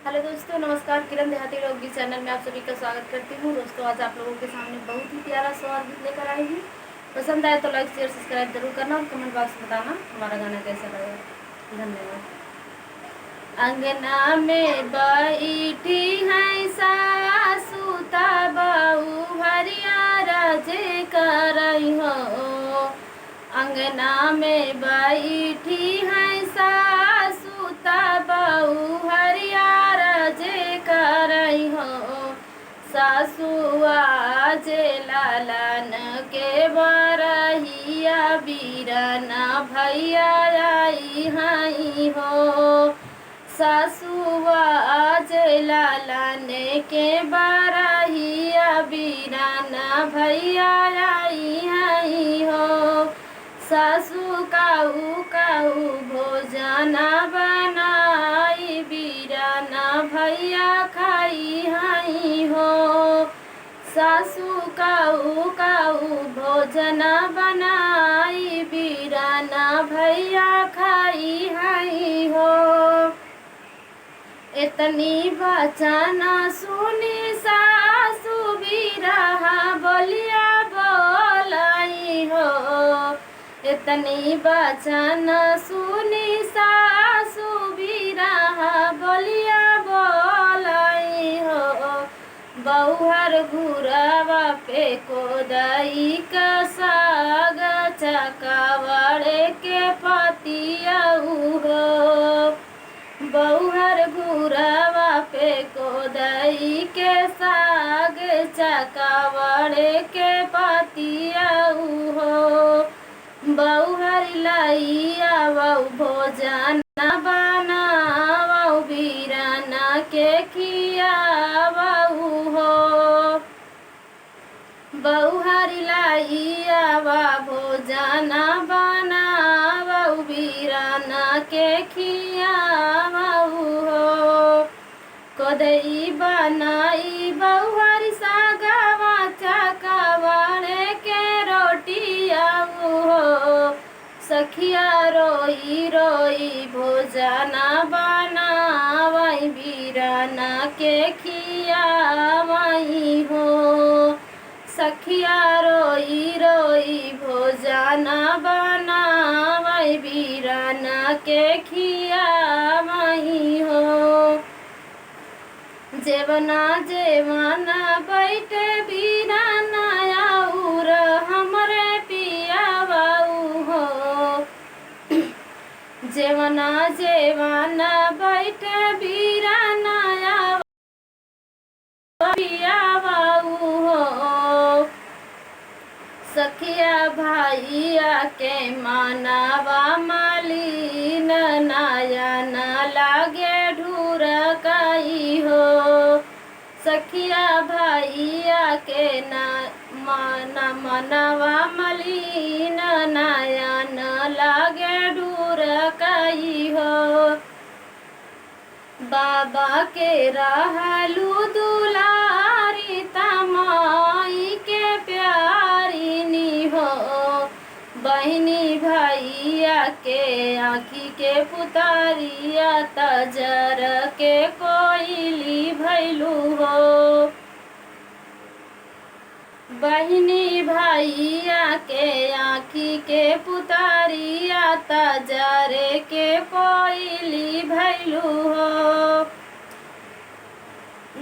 Hello दोस्तों, नमस्कार। किरण देहाती लोकगीत चैनल में आप सभी का स्वागत करती हूँ। दोस्तों, आज आप लोगों के सामने बहुत ही प्यारा सवाल गीत लेकर आई हूँ। पसंद आए तो लाइक शेयर सब्सक्राइब जरूर करना और कमेंट बॉक्स में बताना हमारा गाना कैसा लगा। धन्यवाद। अंगना में बैठी है सासू बहू हरियारा जे करई हो। अंगना में बैठी है सासू बहू हरियारा जे करई हो। सासुआ जे लालन के बरहिया बीरना भैया आई हई हो। सासुआ जे लालन के बरहिया बीरना भैया आई हई हो। सासू काऊ काऊ भोजना बनाई बीरना भैया खाई हई हो। सासू काऊ काऊ भोजना बनाई बीरना भैया खाई हई हो। इतनी बचना सुनी सासू बीरहा बोलिया बोलाई हो। इतनी बचना सुनी सासू बीरहा बोलिया बोलाई हो। बउहर घुरवा पे कोदई का साग चकावड़े के पतिया हो। बउहर घुरवा पे कोदई के साग चकावड़े के पतिया हो। बउहर लइया बऊ भोजन बनावऊ बीरना के खियावऊ हो। बउहर लइया बा भोजन बनावऊ बीरना के खियावऊ हो। कोदई बनाई बउहर सागवा चकावड़े के रोटिया हो। सखिया रोई रोई भोजना बनावई बीरना के खियावई हो। सखिया रोई रोई भोजना बनावई बीरना के खियावई हो। जेवना जेवना बैठे बीरना आउर हमरे पियावऊ हो। जेवना जेवना बैठे बीरना पियावऊ हो। सखिया भाइया के मानवा मालिन नयन लागे ढूर कई हो। सखिया भाइया के मनवा मलिन नयन लागे ढूर कई हो। बाबा के रहलू दुलारी तमाई के प्यारी नी हो। बहनी भैया के आँखी के पुतारिया तजर के कोयली भैलू हो। बहनी भैया के आँखी के पुतारिया तजरे के कोयली भैलू हो।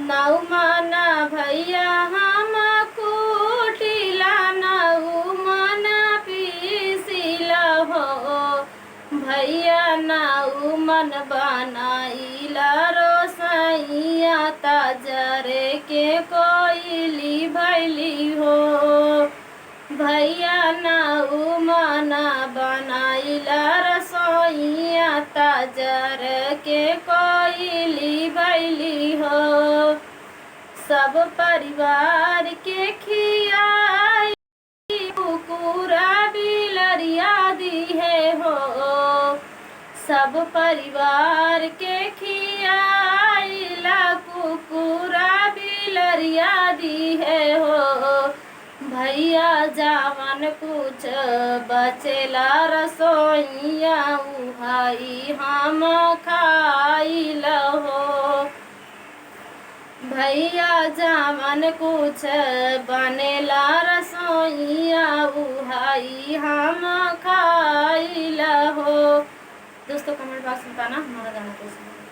नौ मना भैया हम कुटिला नौ मना पीसिला हो। भैया नौ मन बनाइला रोसैया तजरे के कोयली भैली हो। भैया नौ मना बनाइला रसोइया तजर के कोयली भैली हो। सब परिवार के खियाई कुकुरा बिलरिया दी है हो। सब परिवार के खियाइला कुकुरा बिलरिया दी है हो। भैया जावन कुछ बचेला रसोइया उहाई हम खाइल हो। भैया जावन कुछ बनेला रसोईया उहाई हम खाइला हो। दोस्तों कमेंट बॉक्स में बताना हमारा गाना कैसा है।